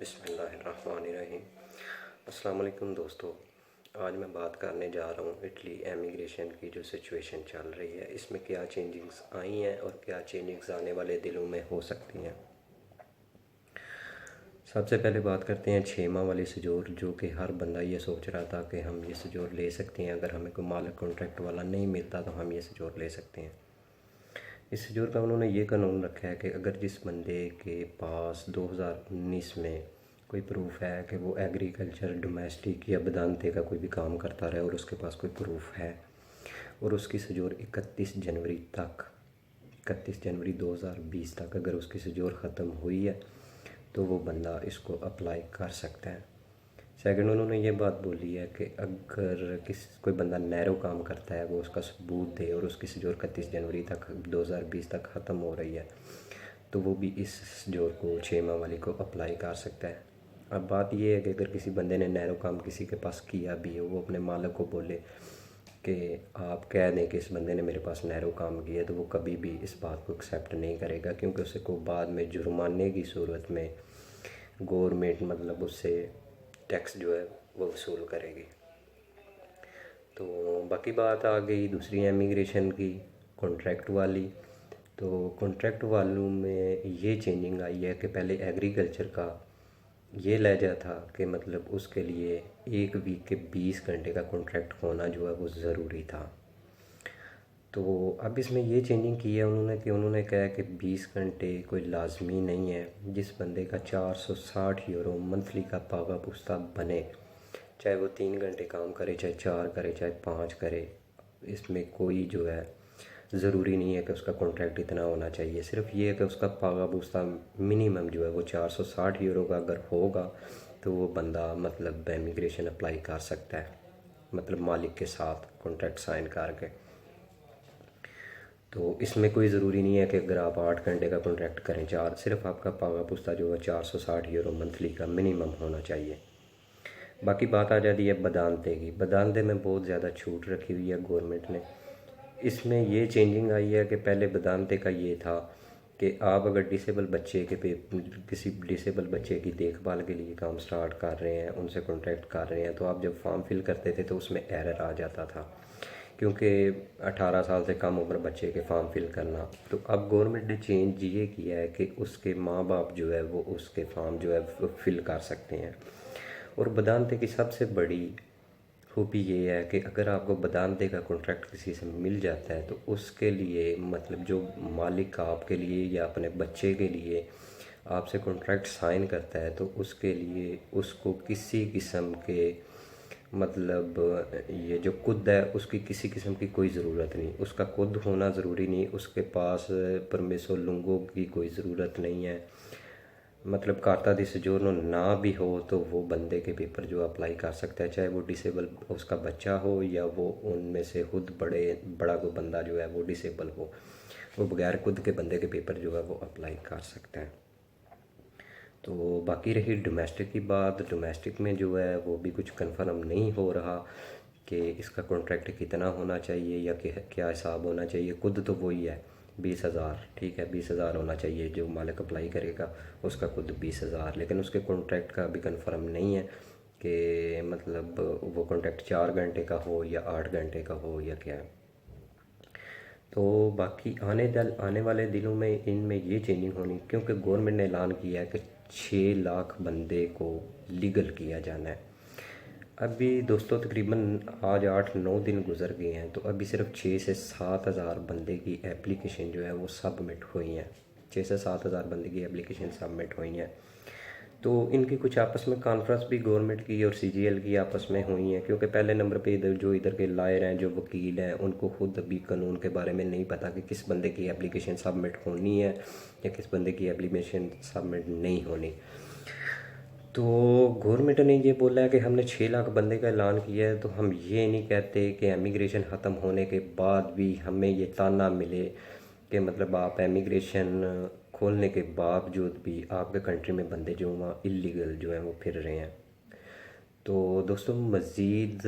बिस्मिल्लाहिर्रहमानिर्रहीम। अस्सलाम वालेकुम दोस्तों, आज मैं बात करने जा रहा हूँ इटली एमिग्रेशन की जो सिचुएशन चल रही है, इसमें क्या चेंजिंग्स आई हैं और क्या चेंजिंग्स आने वाले दिनों में हो सकती हैं। सबसे पहले बात करते हैं 6 माह वाली सजोर, जो कि हर बंदा ये सोच रहा था कि हम ये सजोर ले सकते हैं। अगर हमें कोई मालिक कॉन्ट्रैक्ट वाला नहीं मिलता तो हम ये सजोर ले सकते हैं। इस सजोर का उन्होंने ये कानून रखा है कि अगर जिस बंदे के पास 2019 में कोई प्रूफ है कि वो एग्रीकल्चर, डोमेस्टिक या बदानते का कोई भी काम करता रहा और उसके पास कोई प्रूफ है और उसकी सजोर 31 जनवरी 2020 तक अगर उसकी सजोर ख़त्म हुई है तो वो बंदा इसको अप्लाई कर सकता है। सेकंड, उन्होंने ये बात बोली है कि अगर कोई बंदा नैरो काम करता है, वो उसका सबूत दे और उसकी सजोर 31 जनवरी तक 2020 तक ख़त्म हो रही है तो वो भी इस सजोर को 6 माह वाली को अप्लाई कर सकता है। अब बात ये है कि अगर किसी बंदे ने नैरो काम किसी के पास किया भी है, वो अपने मालिक को बोले कि आप कह दें कि इस बंदे ने मेरे पास नैरो काम किया, तो वो कभी भी इस बात को एक्सेप्ट नहीं करेगा, क्योंकि उसे को बाद में जुर्माने की सूरत में गवर्नमेंट मतलब उससे टैक्स जो है वो वसूल करेगी। तो बाकी बात आ गई दूसरी इमिग्रेशन की, कॉन्ट्रैक्ट वाली। तो कॉन्ट्रैक्ट वालों में ये चेंजिंग आई है कि पहले एग्रीकल्चर का ये लहजा था कि मतलब उसके लिए 1 वीक के 20 घंटे का कॉन्ट्रैक्ट होना जो है वो ज़रूरी था। तो अब इसमें ये चेंजिंग की है उन्होंने कि उन्होंने कहा है कि 20 घंटे कोई लाजमी नहीं है। जिस बंदे का 460 यूरो मंथली का पागा पुश्ता बने, चाहे वो 3 घंटे काम करे, चाहे 4 करे, चाहे 5 करे, इसमें कोई जो है ज़रूरी नहीं है कि उसका कॉन्ट्रैक्ट इतना होना चाहिए। सिर्फ ये है कि उसका पागा पुश्ता मिनिमम जो है वो 460 यूरो का अगर होगा तो वो बंदा मतलब इमिग्रेशन अप्लाई कर सकता है, मतलब मालिक के साथ कॉन्ट्रैक्ट साइन करके। तो इसमें कोई ज़रूरी नहीं है कि अगर आप 8 घंटे का कॉन्ट्रैक्ट करें, सिर्फ आपका पागा पुश्ता जो है 460 यूरो मंथली का मिनिमम होना चाहिए। बाकी बात आ जाती है बदानते की। बदानते में बहुत ज़्यादा छूट रखी हुई है गवर्नमेंट ने। इसमें ये चेंजिंग आई है कि पहले बदानते का ये था कि आप अगर डिसेबल बच्चे के पे किसी डिसेबल बच्चे की देखभाल के लिए काम स्टार्ट कर रहे हैं, उनसे कॉन्ट्रैक्ट कर रहे हैं, तो आप जब फॉर्म फिल करते थे तो उसमें एरर आ जाता था, क्योंकि 18 साल से कम उम्र बच्चे के फॉर्म फिल करना। तो अब गवर्नमेंट ने चेंज ये किया है कि उसके माँ बाप जो है वो उसके फॉर्म जो है वो फिल कर सकते हैं। और बदानते की सबसे बड़ी खूबी ये है कि अगर आपको बदानते का कॉन्ट्रैक्ट किसी से मिल जाता है तो उसके लिए मतलब जो मालिक आपके लिए या अपने बच्चे के लिए आपसे कॉन्ट्रैक्ट साइन करता है तो उसके लिए उसको किसी किस्म के मतलब ये जो खुद है उसकी किसी किस्म की कोई ज़रूरत नहीं, उसका खुद होना ज़रूरी नहीं, उसके पास परमिसो लुंगो की कोई ज़रूरत नहीं है। मतलब कार्ता दी सजोरनो ना भी हो तो वो बंदे के पेपर जो अप्लाई कर सकता है, चाहे वो डिसेबल उसका बच्चा हो या वो उनमें से खुद बड़ा कोई बंदा जो है वो डिसेबल हो, वो बगैर खुद के बंदे के पेपर जो है वो अप्लाई कर सकता है। तो बाकी रही डोमेस्टिक की बात। डोमेस्टिक में जो है वो भी कुछ कंफर्म नहीं हो रहा कि इसका कॉन्ट्रैक्ट कितना होना चाहिए या कि क्या हिसाब होना चाहिए। खुद तो वही है 20,000, ठीक है 20,000 होना चाहिए जो मालिक अप्लाई करेगा, उसका खुद 20,000, लेकिन उसके कॉन्ट्रैक्ट का भी कंफर्म नहीं है कि मतलब वो कॉन्ट्रैक्ट 4 घंटे का हो या 8 घंटे का हो या क्या है। तो बाकी आने वाले दिनों में इनमें ये चेंजिंग होनी, क्योंकि गवर्नमेंट ने ऐलान किया है कि 6 लाख बंदे को लीगल किया जाना है। अभी दोस्तों तकरीबन आज 8-9 दिन गुजर गए हैं, तो अभी सिर्फ 6 से 7 हज़ार बंदे की एप्लीकेशन जो है वो सबमिट हुई हैं। 6 से 7 हज़ार बंदे की एप्लीकेशन सबमिट हुई हैं। तो इनकी कुछ आपस में कॉन्फ्रेंस भी गवर्नमेंट की और सीजीएल की आपस में हुई है, क्योंकि पहले नंबर पे इधर के लायर हैं, जो वकील हैं, उनको खुद अभी कानून के बारे में नहीं पता कि किस बंदे की एप्लीकेशन सबमिट होनी है या किस बंदे की एप्लीकेशन सबमिट नहीं होनी। तो गवर्नमेंट ने ये बोला है कि हमने 6 लाख बंदे का ऐलान किया है, तो हम ये नहीं कहते कि एमिग्रेशन ख़त्म होने के बाद भी हमें ये ताना मिले कि मतलब आप एमिग्रेशन खोलने के बावजूद भी आपके कंट्री में बंदे जो वहाँ इलीगल जो हैं वो फिर रहे हैं। तो दोस्तों मज़ीद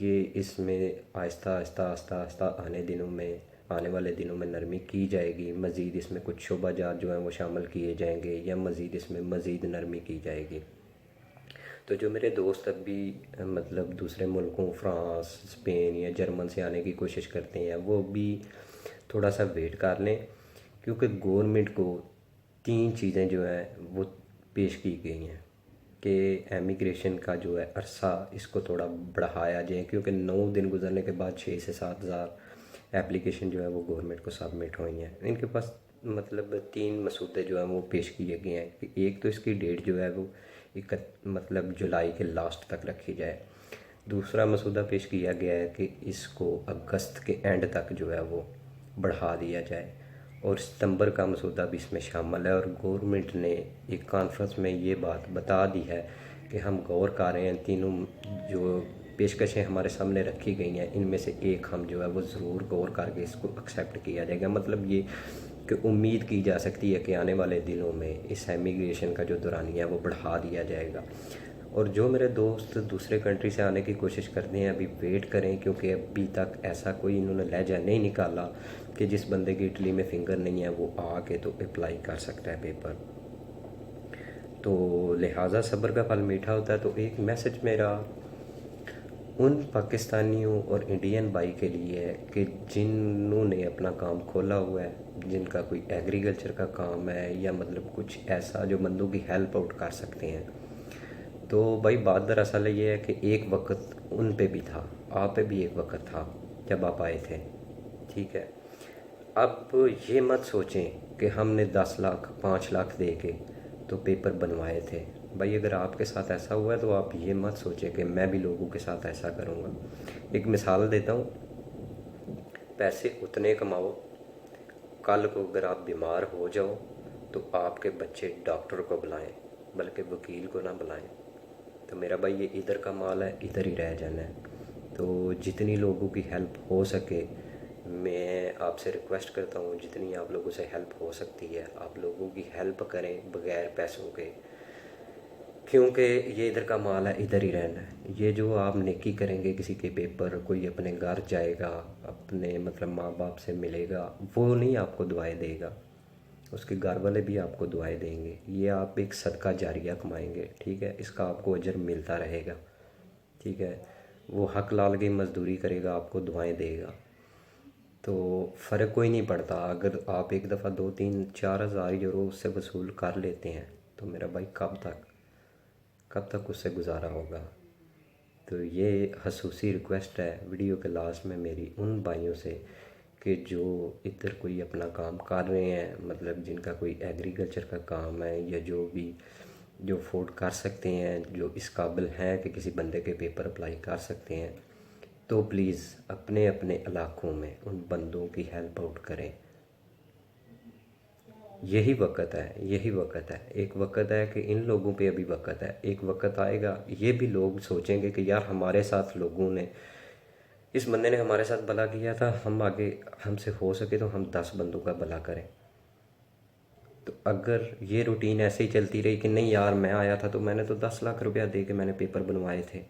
ये इसमें आहिस्ता आहिस्ता आहिस्ता आहिस्ता आने वाले दिनों में नरमी की जाएगी। मज़ीद इसमें कुछ शोबाजात जो हैं वो शामिल किए जाएंगे या मज़ीद इसमें मज़ीद नरमी की जाएगी। تو جو میرے دوست اب بھی مطلب دوسرے ملکوں فرانس اسپین یا جرمن سے آنے کی کوشش کرتے ہیں وہ بھی تھوڑا سا ویٹ کر لیں، کیونکہ گورنمنٹ کو 3 چیزیں جو ہیں وہ پیش کی گئی ہیں کہ ایمیگریشن کا جو ہے عرصہ اس کو تھوڑا بڑھایا جائے، کیونکہ 9 دن گزرنے کے بعد 6 سے 7 ہزار اپلیکیشن جو ہے وہ گورنمنٹ کو سبمٹ ہوئی ہیں۔ ان کے پاس مطلب 3 مسودے جو ہیں وہ پیش کیے گئے ہیں کہ ایک تو اس کی ڈیٹ جو ہے وہ مطلب جولائی کے لاسٹ تک رکھی جائے، دوسرا مسودہ پیش کیا گیا ہے کہ اس کو اگست کے اینڈ تک جو ہے وہ بڑھا دیا جائے، اور ستمبر کا مسودہ بھی اس میں شامل ہے۔ اور گورنمنٹ نے ایک کانفرنس میں یہ بات بتا دی ہے کہ ہم غور کر رہے ہیں، تینوں جو پیشکشیں ہمارے سامنے رکھی گئی ہیں ان میں سے ایک ہم جو ہے وہ ضرور غور کر کے اس کو ایکسیپٹ کیا جائے گا۔ مطلب یہ کہ امید کی جا سکتی ہے کہ آنے والے دنوں میں اس ایمیگریشن کا جو دورانیہ ہے وہ بڑھا دیا جائے گا۔ اور جو میرے دوست دوسرے کنٹری سے آنے کی کوشش کرتے ہیں ابھی ویٹ کریں، کیونکہ ابھی تک ایسا کوئی انہوں نے لہجہ نہیں نکالا کہ جس بندے کی اٹلی میں فنگر نہیں ہے وہ آ کے تو اپلائی کر سکتا ہے پیپر۔ تو لہٰذا صبر کا پھل میٹھا ہوتا ہے۔ تو ایک میسج میرا ان پاکستانیوں اور انڈین بھائی کے لیے ہے کہ جنہوں نے اپنا کام کھولا ہوا ہے، جن کا کوئی ایگریکلچر کا کام ہے یا مطلب کچھ ایسا جو بندوں کی ہیلپ آؤٹ کر سکتے ہیں، تو بھائی بات دراصل یہ ہے کہ ایک وقت ان پہ بھی تھا، آپ پہ بھی ایک وقت تھا جب آپ آئے تھے، ٹھیک ہے؟ اب یہ مت سوچیں کہ ہم نے 10 لاکھ 5 لاکھ دے کے تو پیپر بنوائے تھے۔ بھائی اگر آپ کے ساتھ ایسا ہوا ہے تو آپ یہ مت سوچیں کہ میں بھی لوگوں کے ساتھ ایسا کروں گا۔ ایک مثال دیتا ہوں، پیسے اتنے کماؤ، کل کو اگر آپ بیمار ہو جاؤ تو آپ کے بچے ڈاکٹر کو بلائیں بلکہ وکیل کو نہ بلائیں۔ تو میرا بھائی یہ ادھر کا مال ہے، ادھر ہی رہ جانا ہے۔ تو جتنی لوگوں کی ہیلپ ہو سکے میں آپ سے ریکویسٹ کرتا ہوں، جتنی آپ لوگوں سے ہیلپ ہو سکتی ہے آپ لوگوں کی ہیلپ کریں بغیر پیسوں کے، کیونکہ یہ ادھر کا مال ہے، ادھر ہی رہنا ہے۔ یہ جو آپ نیکی کریں گے، کسی کے پیپر، کوئی اپنے گھر جائے گا، اپنے مطلب ماں باپ سے ملے گا، وہ نہیں آپ کو دعائیں دے گا، اس کے گھر والے بھی آپ کو دعائیں دیں گے۔ یہ آپ ایک صدقہ جاریہ کمائیں گے، ٹھیک ہے؟ اس کا آپ کو اجر ملتا رہے گا، ٹھیک ہے؟ وہ حق لال کی مزدوری کرے گا، آپ کو دعائیں دے گا۔ تو فرق کوئی نہیں پڑتا، اگر آپ ایک دفعہ 2 3 4 ہزار یورو اس سے وصول کر لیتے ہیں تو میرا بھائی کب تک اس سے گزارا ہوگا؟ تو یہ خصوصی ریکویسٹ ہے ویڈیو کے لاسٹ میں میری ان بھائیوں سے کہ جو ادھر کوئی اپنا کام کر رہے ہیں، مطلب جن کا کوئی ایگریکلچر کا کام ہے یا جو افورڈ کر سکتے ہیں، جو اس قابل ہیں کہ کسی بندے کے پیپر اپلائی کر سکتے ہیں، تو پلیز اپنے اپنے علاقوں میں ان بندوں کی ہیلپ آؤٹ کریں۔ یہی وقت ہے، ایک وقت ہے کہ ان لوگوں پہ ابھی وقت ہے، ایک وقت آئے گا یہ بھی لوگ سوچیں گے کہ یار ہمارے ساتھ لوگوں نے، اس بندے نے ہمارے ساتھ بھلا کیا تھا، ہم آگے ہم سے ہو سکے تو ہم 10 بندوں کا بھلا کریں۔ تو اگر یہ روٹین ایسے ہی چلتی رہی کہ نہیں یار میں آیا تھا تو میں نے تو 10 لاکھ روپیہ دے کے میں نے پیپر بنوائے تھے،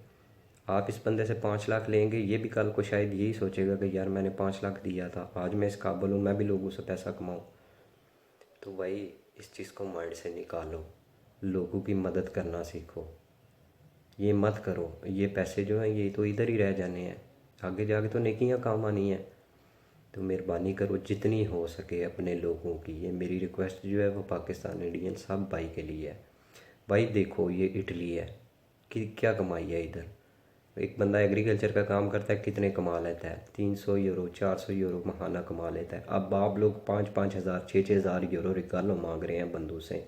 آپ اس بندے سے 5 لاکھ لیں گے، یہ بھی کل کو شاید یہی سوچے گا کہ یار میں نے 5 لاکھ دیا تھا، آج میں اس قابل ہوں، میں بھی لوگوں سے پیسہ کماؤں۔ تو بھائی اس چیز کو مائنڈ سے نکالو، لوگوں کی مدد کرنا سیکھو، یہ مت کرو یہ پیسے جو ہیں یہ تو ادھر ہی رہ جانے ہیں، آگے جا کے تو نیکیاں کام آنی ہیں۔ تو مہربانی کرو جتنی ہو سکے اپنے لوگوں کی، یہ میری ریکویسٹ جو ہے وہ پاکستان انڈین سب بھائی کے لیے ہے۔ بھائی دیکھو یہ اٹلی ہے کہ کیا کمائی ہے ادھر، ایک بندہ ایگریکلچر کا کام کرتا ہے کتنے کما لیتا ہے، 300 یورو 400 یورو ماہانہ کما لیتا ہے۔ اب آپ لوگ 5 ہزار 6 ہزار یورو ریکالو مانگ رہے ہیں بندوں سے،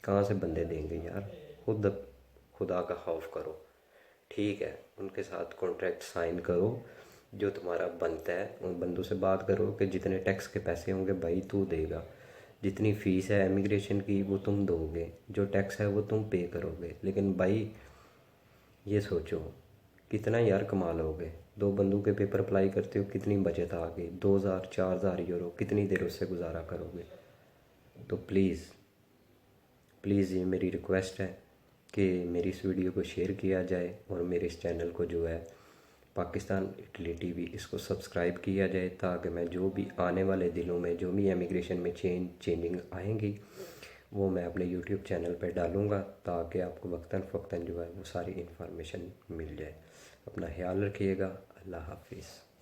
کہاں سے بندے دیں گے یار؟ خود خدا کا خوف کرو، ٹھیک ہے؟ ان کے ساتھ کانٹریکٹ سائن کرو، جو تمہارا بنتا ہے ان بندوں سے بات کرو کہ جتنے ٹیکس کے پیسے ہوں گے بھائی تو دے گا، جتنی فیس ہے امیگریشن کی وہ تم دو گے، جو ٹیکس ہے وہ تم پے کرو گے۔ لیکن بھائی یہ سوچو کتنا یار کما لو گے، 2 بندوں کے پیپر اپلائی کرتے ہو کتنی بچت آ گئی، 2000 4000 یورو، کتنی دیر اس سے گزارا کرو گے؟ تو پلیز یہ میری ریکویسٹ ہے کہ میری اس ویڈیو کو شیئر کیا جائے، اور میرے اس چینل کو جو ہے پاکستان اٹلی ٹی وی اس کو سبسکرائب کیا جائے، تاکہ میں جو بھی آنے والے دنوں میں جو بھی امیگریشن میں چینجنگ آئیں گی وہ میں اپنے یوٹیوب چینل پہ ڈالوں گا تاکہ آپ کو وقتاً فوقتاً جو ہے وہ ساری انفارمیشن مل جائے۔ اپنا خیال رکھیے گا۔ اللہ حافظ۔